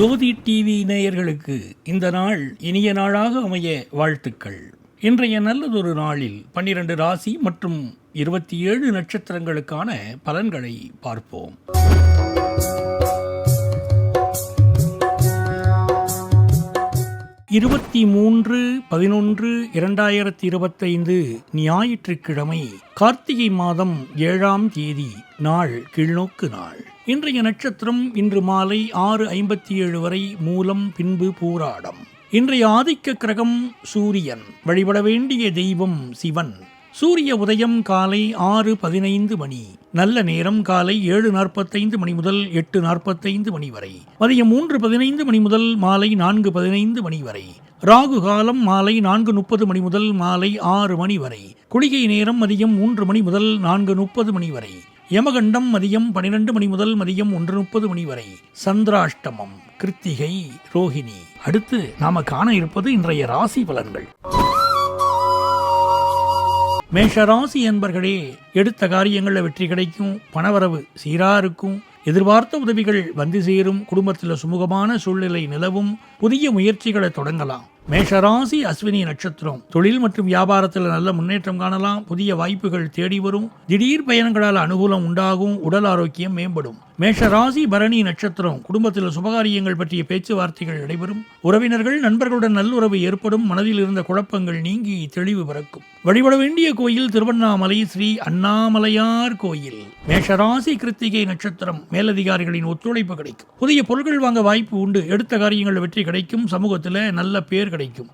ஜோதி TV நேயர்களுக்கு இந்த நாள் இனிய நாளாக அமைய வாழ்த்துக்கள். இன்றைய நல்லதொரு நாளில் 12 ராசி மற்றும் 27 நட்சத்திரங்களுக்கான பலன்களை பார்ப்போம். இருபத்தி 3/11/2025 ஞாயிற்றுக்கிழமை, கார்த்திகை மாதம் 7ஆம் தேதி, நாள் கீழ்நோக்கு நாள். இன்றைய நட்சத்திரம் இன்று மாலை 6:57 வரை மூலம், பின்பு பூராடம். இன்றைய ஆதிக்க கிரகம் சூரியன். வழிபட வேண்டிய தெய்வம் சிவன். சூரிய உதயம் காலை 6:15 மணி. நல்ல நேரம் காலை 7:45 மணி முதல் 8:45 மணி வரை. மதியம் 3:15 மணி முதல் மாலை 4:15 மணி வரை. ராகு காலம் மாலை 4:30 மணி முதல் மாலை 6 மணி வரை. குளிகை நேரம் மதியம் 3 மணி முதல் 4:30 மணி வரை. யமகண்டம் மதியம் 12 மணி முதல் மதியம் 1:30 மணி வரை. சந்திராஷ்டமம் கிருத்திகை, ரோஹிணி. அடுத்து நாம காண இருப்பது இன்றைய ராசி பலன்கள். மேஷராசி என்பர்களே, எடுத்த காரியங்களில் வெற்றி கிடைக்கும். பணவரவு சீரா இருக்கும். எதிர்பார்த்த உதவிகள் வந்து சேரும். குடும்பத்தில் சுமூகமான சூழ்நிலை நிலவும். புதிய முயற்சிகளை தொடங்கலாம். மேஷராசி அஸ்வினி நட்சத்திரம். தொழில் மற்றும் வியாபாரத்தில் நல்ல முன்னேற்றம் காணலாம். புதிய வாய்ப்புகள் தேடி வரும். திடீர் பயணங்களால் அனுகூலம் உண்டாகும். உடல் ஆரோக்கியம் மேம்படும். மேஷராசி பரணி நட்சத்திரம். குடும்பத்தில் சுபகாரியங்கள் பற்றிய பேச்சுவார்த்தைகள் நடைபெறும். உறவினர்கள் நண்பர்களுடன் நல்லுறவு ஏற்படும். மனதில் இருந்த குழப்பங்கள் நீங்கி தெளிவு பிறக்கும். வழிபட வேண்டிய கோயில் திருவண்ணாமலை ஸ்ரீ அண்ணாமலையார் கோயில். மேஷராசி கிருத்திகை நட்சத்திரம். மேலதிகாரிகளின் ஒத்துழைப்பு கிடைக்கும். புதிய பொருட்கள் வாங்க வாய்ப்பு உண்டு. எடுத்த காரியங்களில் வெற்றி கிடைக்கும். சமூகத்தில் நல்ல பேர் கிடைக்கும்.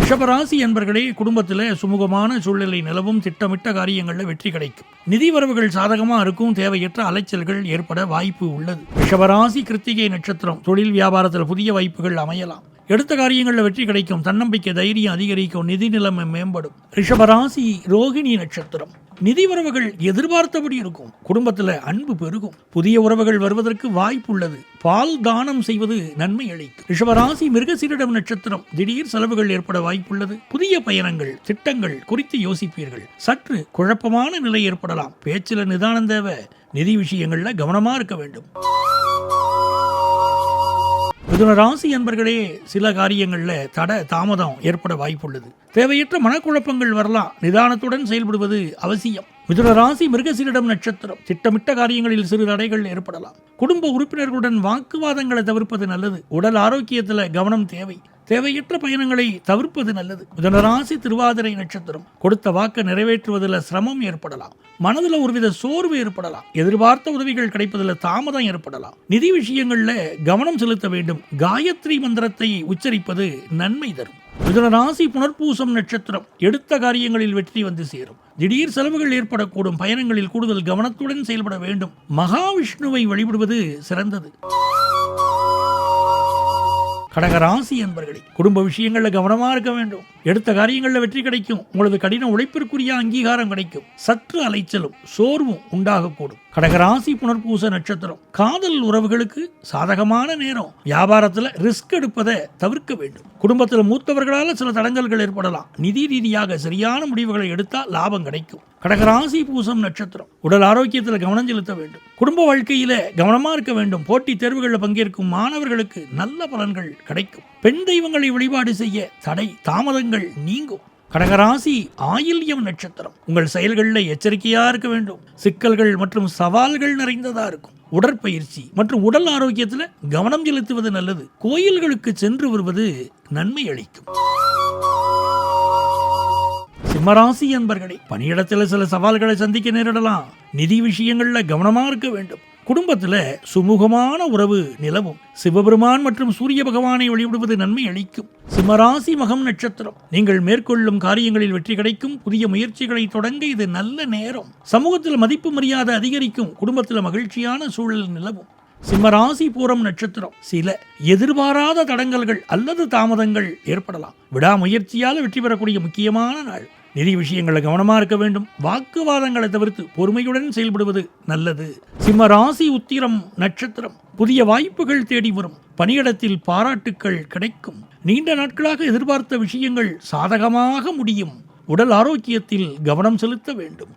ரிஷபராசி என்பர்களே, குடும்பத்தில் சுமூகமான சூழ்நிலை நிலவும். திட்டமிட்ட காரியங்களில் வெற்றி கிடைக்கும். நிதி வரவுகள் சாதகமா இருக்கும். தேவையற்ற அலைச்சல்கள் ஏற்பட வாய்ப்பு உள்ளது. ரிஷபராசி கிருத்திகை நட்சத்திரம். தொழில் வியாபாரத்தில் புதிய வாய்ப்புகள் அமையலாம். எடுத்த காரியங்களில் வெற்றி கிடைக்கும். தன்னம்பிக்கை தைரியம் அதிகரிக்கும். நிதி நிலைமை மேம்படும். ரிஷபராசி ரோகிணி நட்சத்திரம். நிதி உறவுகள் எதிர்பார்த்தபடி இருக்கும். குடும்பத்தில் அன்பு பெருகும். புதிய உறவுகள் வருவதற்கு வாய்ப்பு உள்ளது. பால் தானம் செய்வது நன்மை அளிக்கும். ரிஷபராசி மிருகசீரிடம் நட்சத்திரம். திடீர் செலவுகள் ஏற்பட வாய்ப்புள்ளது. புதிய பயணங்கள் திட்டங்கள் குறித்து யோசிப்பீர்கள். சற்று குழப்பமான நிலை ஏற்படலாம். பேச்சில் நிதானம் தேவை. நிதி விஷயங்கள்ல கவனமா இருக்க வேண்டும். மிதுன ராசி என்பர்களே, சில காரியங்களில் தட தாமதம் ஏற்பட வாய்ப்புள்ளது. தேவையற்ற மனக்குழப்பங்கள் வரலாம். நிதானத்துடன் செயல்படுவது அவசியம். மிதுன ராசி மிருகசீரிடம் நட்சத்திரம். திட்டமிட்ட காரியங்களில் சிறு தடைகள் ஏற்படலாம். குடும்ப உறுப்பினர்களுடன் வாக்குவாதங்களை தவிர்ப்பது நல்லது. உடல் ஆரோக்கியத்தில் கவனம் தேவை. தேவையற்ற பயணங்களை தவிர்ப்பது நல்லது. மிதுனராசி திருவாதிரை நட்சத்திரம். கொடுத்த வாக்கை நிறைவேற்றுவதில் சிரமம் ஏற்படலாம். மனதில் ஒருவித சோர்வு ஏற்படலாம். எதிர்பார்த்த உதவிகள் கிடைப்பதில் தாமதம் ஏற்படலாம். நிதி விஷயங்கள்ல கவனம் செலுத்த வேண்டும். காயத்ரி மந்திரத்தை உச்சரிப்பது நன்மை தரும். மிதுனராசி புனர்பூசம் நட்சத்திரம். எடுத்த காரியங்களில் வெற்றி வந்து சேரும். திடீர் செலவுகள் ஏற்படக்கூடும். பயணங்களில் கூடுதல் கவனத்துடன் செயல்பட வேண்டும். மகாவிஷ்ணுவை வழிபடுவது சிறந்தது. கடகராசி என்பர்களே, குடும்ப விஷயங்களில் கவனமா இருக்க வேண்டும். எடுத்த காரியங்களில் வெற்றி கிடைக்கும். உங்களது கடின உழைப்பிற்குரிய அங்கீகாரம் கிடைக்கும். சற்று அலைச்சலும் சோர்வும் உண்டாகக்கூடும். கடகராசி புனர்பூச நட்சத்திரம். காதல் உறவுகளுக்கு சாதகமான நேரம். வியாபாரத்தில் ரிஸ்க் எடுப்பதை தவிர்க்க வேண்டும். குடும்பத்தில் மூத்தவர்களால் சில தடங்கல்கள் ஏற்படலாம். நிதி ரீதியாக சரியான முடிவுகளை எடுத்தால் லாபம் கிடைக்கும். கடகராசி பூசம் நட்சத்திரம். உடல் ஆரோக்கியத்தில் கவனம் செலுத்த வேண்டும். குடும்ப வாழ்க்கையில கவனமா இருக்க வேண்டும். போட்டித் தேர்வுகளில் பங்கேற்கும் மாணவர்களுக்கு நல்ல பலன்கள் கிடைக்கும். பெண் தெய்வங்களை வழிபாடு செய்ய தடை தாமதங்கள் நீங்கும். கடகராசி ஆயில்யம் நட்சத்திரம். உங்கள் செயல்களில் எச்சரிக்கையா இருக்க வேண்டும். சிக்கல்கள் மற்றும் சவால்கள் நிறைந்ததா இருக்கும். உடற்பயிற்சி மற்றும் உடல் ஆரோக்கியத்தில் கவனம் செலுத்துவது நல்லது. கோயில்களுக்கு சென்று வருவது நன்மை அளிக்கும். சிம்மராசி என்பர்களே, பணியிடத்தில் சில சவால்களை சந்திக்க நேரிடலாம். நிதி விஷயங்கள்ல கவனமா இருக்க வேண்டும். குடும்பத்தில் சுமூகமான உறவு நிலவும். சிவபெருமான் மற்றும் சூரிய பகவானை வழிபடுவது நன்மை அளிக்கும். சிம்மராசி மகம் நட்சத்திரம். நீங்கள் மேற்கொள்ளும் காரியங்களில் வெற்றி கிடைக்கும். புதிய முயற்சிகளை தொடங்க இது நல்ல நேரம். சமூகத்தில் மதிப்பு மரியாதை அதிகரிக்கும். குடும்பத்தில் மகிழ்ச்சியான சூழல் நிலவும். சிம்மராசி பூரம் நட்சத்திரம். சில எதிர்பாராத தடங்கல்கள் அல்லது தாமதங்கள் ஏற்படலாம். விடாமுயற்சியால் வெற்றி பெறக்கூடிய முக்கியமான நாள். நிதி விஷயங்களில் கவனமா இருக்க வேண்டும். வாக்குவாதங்களை தவிர்த்து பொறுமையுடன் செயல்படுவது நல்லது. சிம்ம ராசி உத்திரம் நட்சத்திரம். புதிய வாய்ப்புகள் தேடி வரும். பணியிடத்தில் பாராட்டுக்கள் கிடைக்கும். நீண்ட நாட்களாக எதிர்பார்த்த விஷயங்கள் சாதகமாக முடியும். உடல் ஆரோக்கியத்தில் கவனம் செலுத்த வேண்டும்.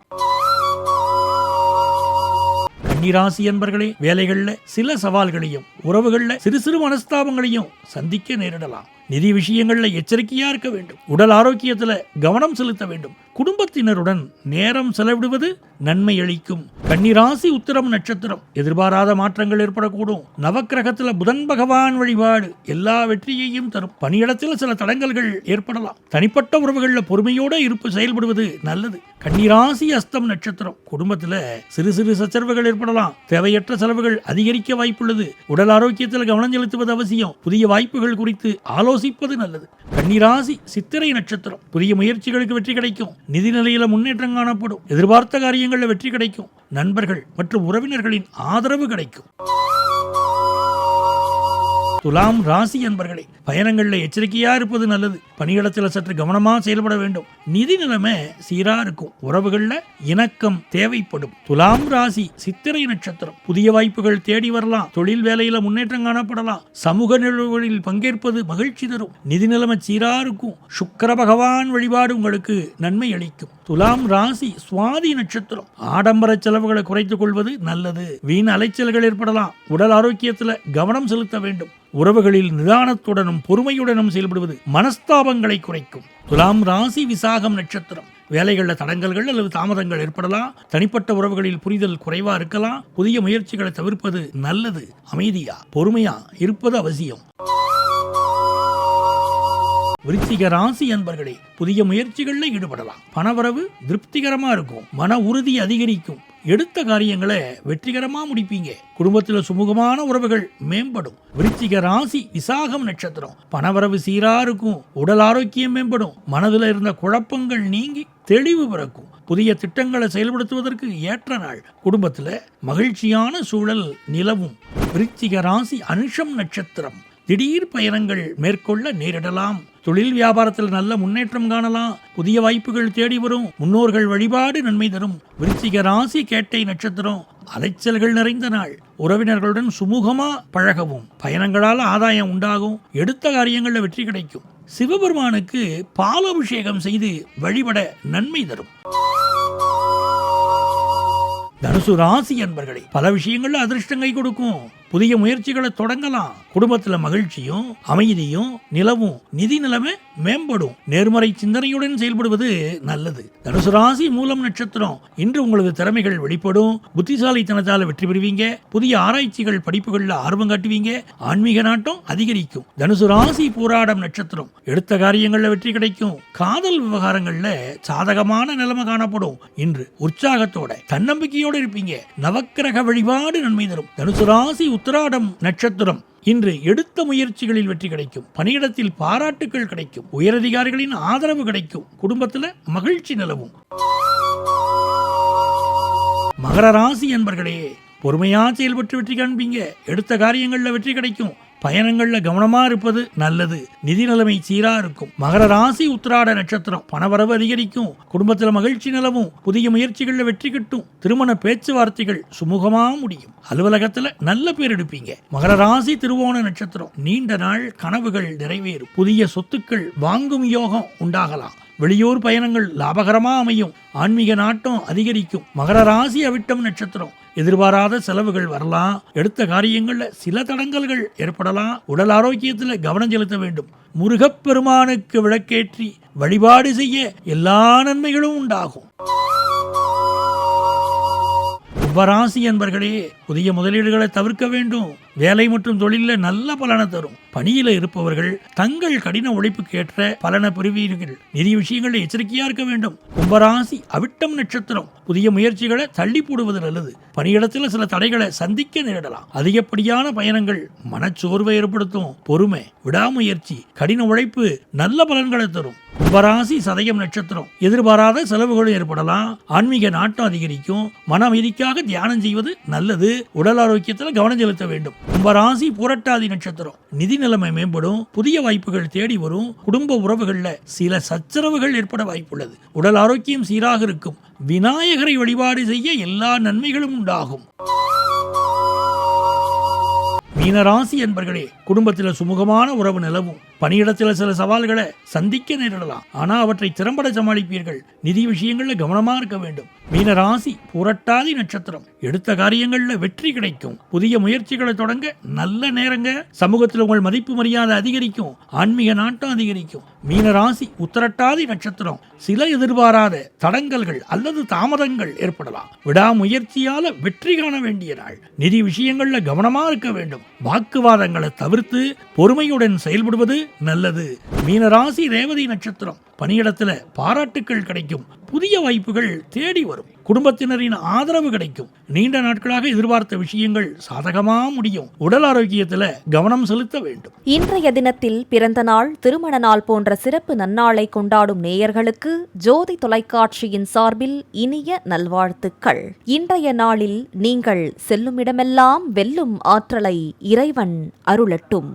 கன்னிராசி என்பர்களே, வேலைகள்ல சில சவால்களையும் உறவுகள்ல சிறு சிறு மனஸ்தாபங்களையும் சந்திக்க நேரிடலாம். நிதி விஷயங்கள்ல எச்சரிக்கையா இருக்க வேண்டும். உடல் ஆரோக்கியத்துல கவனம் செலுத்த வேண்டும். குடும்பத்தினருடன் நேரம் செலவிடுவது நன்மை அளிக்கும். கன்னிராசி உத்திரம் நட்சத்திரம். எதிர்பாராத மாற்றங்கள் ஏற்படக்கூடும். நவக்கிரகத்துல புதன் பகவான் வழிபாடு எல்லா வெற்றியையும் தரும். பணியிடத்தில் சில தடங்கல்கள் ஏற்படலாம். தனிப்பட்ட உறவுகள்ல பொறுமையோட இருப்பு செயல்படுவது நல்லது. கன்னிராசி அஸ்தம் நட்சத்திரம். குடும்பத்துல சிறு சிறு சச்சரவுகள் ஏற்படலாம். தேவையற்ற செலவுகள் அதிகரிக்க வாய்ப்புள்ளது. உடல் ஆரோக்கியத்தில் கவனம் செலுத்துவது அவசியம். புதிய வாய்ப்புகள் குறித்து ஆலோசிப்பது நல்லது. கன்னிராசி சித்திரை நட்சத்திரம். புதிய முயற்சிகளுக்கு வெற்றி கிடைக்கும். நிதி நிலையில முன்னேற்றம் காணப்படும். எதிர்பார்த்த காரியங்களில் வெற்றி கிடைக்கும். நண்பர்கள் மற்றும் உறவினர்களின் ஆதரவு கிடைக்கும். துலாம் ராசி என்பர்களே, பயணங்கள்ல எச்சரிக்கையா இருப்பது நல்லது. பணியிடத்தில் சற்று கவனமா செயல்பட வேண்டும். நிதி நிலைமை சீரா இருக்கும். உறவுகள்ல இணக்கம் தேவைப்படும். துலாம் ராசி சித்திரை நட்சத்திரம். புதிய வாய்ப்புகள் தேடி வரலாம். தொழில் வேலையில முன்னேற்றம் காணப்படலாம். சமூக நிகழ்வுகளில் பங்கேற்பது மகிழ்ச்சி தரும். நிதி நிலைமை சீரா இருக்கும். சுக்கிர பகவான் வழிபாடு உங்களுக்கு நன்மை அளிக்கும். துலாம் ராசி சுவாதி நட்சத்திரம். ஆடம்பர செலவுகளை குறைத்துக் கொள்வது நல்லது. வீண் அலைச்சல்கள் ஏற்படலாம். உடல் ஆரோக்கியத்தில் கவனம் செலுத்த வேண்டும். உறவுகளில் நிதானத்துடனும் பொறுமையுடனும் செயல்படுவது மனஸ்தாபங்களை குறைக்கும். துலாம் ராசி விசாகம் நட்சத்திரம். வேலைகளில் தடங்கல்கள் அல்லது தாமதங்கள் ஏற்படலாம். தனிப்பட்ட உறவுகளில் புரிதல் குறைவா இருக்கலாம். புதிய முயற்சிகளை தவிர்ப்பது நல்லது. அமைதியா பொறுமையா இருப்பது அவசியம். விருச்சிக ராசி அன்பர்களே, புதிய முயற்சிகளில் ஈடுபடலாம். பணவரவு திருப்திகரமா இருக்கும். மன உறுதி அதிகரிக்கும். எடுத்த காரியங்களை வெற்றிகரமா முடிப்பீங்க. குடும்பத்தில் சுமூகமான உறவுகள் மேம்படும். விருச்சிக ராசி விசாகம் நட்சத்திரம். பணவரவு சீரா இருக்கும். உடல் ஆரோக்கியம் மேம்படும். மனதில் இருந்த குழப்பங்கள் நீங்கி தெளிவு பிறக்கும். புதிய திட்டங்களை செயல்படுத்துவதற்கு ஏற்ற நாள். குடும்பத்தில் மகிழ்ச்சியான சூழல் நிலவும். விருச்சிக ராசி அனுஷம் நட்சத்திரம். திடீர் பயணங்கள் மேற்கொள்ள நேரிடலாம். தொழில் வியாபாரத்தில் நல்ல முன்னேற்றம் காணலாம். புதிய வாய்ப்புகள் தேடி வரும். முன்னோர்கள் வழிபாடு நன்மை தரும். விருச்சிக ராசி கேட்டை நட்சத்திரம். அலைச்சல்கள் நிறைந்த நாள். உறவினர்களுடன் சுமூகமா பழகவும். பயணங்களால் ஆதாயம் உண்டாகும். எடுத்த காரியங்களில் வெற்றி கிடைக்கும். சிவபெருமானுக்கு பாலாபிஷேகம் செய்து வழிபட நன்மை தரும். தனுசு ராசி என்பர்களே, பல விஷயங்கள்ல அதிர்ஷ்டம் கை கொடுக்கும். புதிய முயற்சிகளை தொடங்கலாம். குடும்பத்தில் மகிழ்ச்சியும் அமைதியும் நிலவும். நிதி நிலைமை மேம்படும். நேர்மறை சிந்தனையுடன் செயல்படுவது நல்லது. தனுசு ராசி மூலம் நட்சத்திரம். இன்று உங்களது திறமைகள் வெளிப்படும். புத்திசாலித்தனத்தால் வெற்றி பெறுவீங்க. புதிய ஆராய்ச்சிகள் படிப்புகளில் ஆர்வம் காட்டுவீங்க. ஆன்மீக நாட்டம் அதிகரிக்கும். தனுசு ராசி போராடம் நட்சத்திரம். எடுத்த காரியங்களில் வெற்றி கிடைக்கும். காதல் விவகாரங்கள்ல சாதகமான நிலைமை காணப்படும். இன்று உற்சாகத்தோட தன்னம்பிக்கையோடு இருப்பீங்க. நவக்கிரக வழிபாடு நன்மை தரும். தனுசு ராசி உத்திராடம் நட்சத்திரம். இன்று எடுத்த முயற்சிகளில் வெற்றி கிடைக்கும். பணியிடத்தில் பாராட்டுகள் கிடைக்கும். உயரதிகாரிகளின் ஆதரவு கிடைக்கும். குடும்பத்தில் மகிழ்ச்சி நிலவும். மகர ராசி என்பர்களே, பொறுமையா செயல்பட்டு வெற்றி காண்பீங்க. எடுத்த காரியங்களில் வெற்றி கிடைக்கும். பயணங்கள்ல கவனமா இருப்பது நல்லது. நிதி நிலைமை சீரா இருக்கும். மகர ராசி உத்திராட நட்சத்திரம். பணவரவு அதிகரிக்கும். குடும்பத்தில் மகிழ்ச்சி நிலவும். புதிய முயற்சிகள்ல வெற்றி கிட்டும். திருமண பேச்சுவார்த்தைகள் சுமூகமா முடியும். அலுவலகத்துல நல்ல பேர் எடுப்பீங்க. மகர ராசி திருவோண நட்சத்திரம். நீண்ட நாள் கனவுகள் நிறைவேறும். புதிய சொத்துக்கள் வாங்கும் யோகம் உண்டாகலாம். வெளியூர் பயணங்கள் லாபகரமா அமையும். ஆன்மீக நாட்டம் அதிகரிக்கும். மகர ராசி அவிட்டம் நட்சத்திரம். எதிர்பாராத செலவுகள் வரலாம். எடுத்த காரியங்கள்ல சில தடங்கல்கள் ஏற்படலாம். உடல் ஆரோக்கியத்தில் கவனம் செலுத்த வேண்டும். முருகப்பெருமானுக்கு விளக்கேற்றி வழிபாடு செய்ய எல்லா நன்மைகளும் உண்டாகும். கும்பராசி என்பர்களே, புதிய முதலீடுகளை தவிர்க்க வேண்டும். வேலை மற்றும் தொழிலில் நல்ல பலனை தரும். பணியில இருப்பவர்கள் தங்கள் கடின உழைப்புக்கு ஏற்ற பலனை பெறுவீர்கள். நிதி விஷயங்களில் எச்சரிக்கையா இருக்க வேண்டும். கும்பராசி அவிட்டம் நட்சத்திரம். புதிய முயற்சிகளை தள்ளி போடுவது நல்லது. பணியிடத்தில் சில தடைகளை சந்திக்க நேரிடலாம். அதிகப்படியான பயணங்கள் மனச்சோர்வை ஏற்படுத்தும். பொறுமை, விடாமுயற்சி, கடின உழைப்பு நல்ல பலன்களை தரும். கும்பராசி சதயம் நட்சத்திரம். எதிர்பாராத செலவுகளும் ஏற்படலாம். ஆன்மீக நாட்டம் அதிகரிக்கும். மன அமைதிக்காக தியானம் செய்வது நல்லது. உடல் ஆரோக்கியத்தில் கவனம் செலுத்த வேண்டும். கும்பராசி புரட்டாதி நட்சத்திரம். நிதி நிலைமை மேம்படும். புதிய வாய்ப்புகள் தேடி வரும். குடும்ப உறவுகள்ல சில சச்சரவுகள் ஏற்பட வாய்ப்புள்ளது. உடல் ஆரோக்கியம் சீராக இருக்கும். விநாயகரை வழிபாடு செய்ய எல்லா நன்மைகளும் உண்டாகும். மீனராசி என்பர்களே, குடும்பத்தில் சுமூகமான உறவு நிலவும். பணியிடத்தில் சில சவால்களை சந்திக்க நேரிடலாம், ஆனா அவற்றை திறம்பட சமாளிப்பீர்கள். நிதி விஷயங்கள்ல கவனமா இருக்க வேண்டும். மீன ராசி புரட்டாதி நட்சத்திரம். எடுத்த காரியங்கள்ல வெற்றி கிடைக்கும். புதிய முயற்சிகளை தொடங்க நல்ல நேரங்க. சமூகத்தில் உங்கள் மதிப்பு மரியாதை அதிகரிக்கும். ஆன்மீக நாட்டம் அதிகரிக்கும். மீன ராசி உத்திரட்டாதி நட்சத்திரம். சில எதிர்பாராத தடங்கல்கள் அல்லது தாமதங்கள் ஏற்படலாம். விடாமுயற்சியால வெற்றி காண வேண்டிய நாள். நிதி விஷயங்கள்ல கவனமா இருக்க வேண்டும். வாக்குவாதங்களை தவிர்த்து பொறுமையுடன் செயல்படுவது நல்லது. மீனராசி ரேவதி நட்சத்திரம். பணியிடத்துல பாராட்டுக்கள் கிடைக்கும். புதிய வாய்ப்புகள் தேடி வரும். குடும்பத்தினரின் ஆதரவு கிடைக்கும். நீண்ட நாட்களாக எதிர்பார்த்த விஷயங்கள் சாதகமா முடியும். உடல் ஆரோக்கியத்துல கவனம் செலுத்த வேண்டும். இன்றைய தினத்தில் பிறந்த நாள், திருமண நாள் போன்ற சிறப்பு நன்னாளை கொண்டாடும் நேயர்களுக்கு ஜோதி தொலைக்காட்சியின் சார்பில் இனிய நல்வாழ்த்துக்கள். இன்றைய நாளில் நீங்கள் செல்லுமிடமெல்லாம் வெல்லும் ஆற்றலை இறைவன் அருளட்டும்.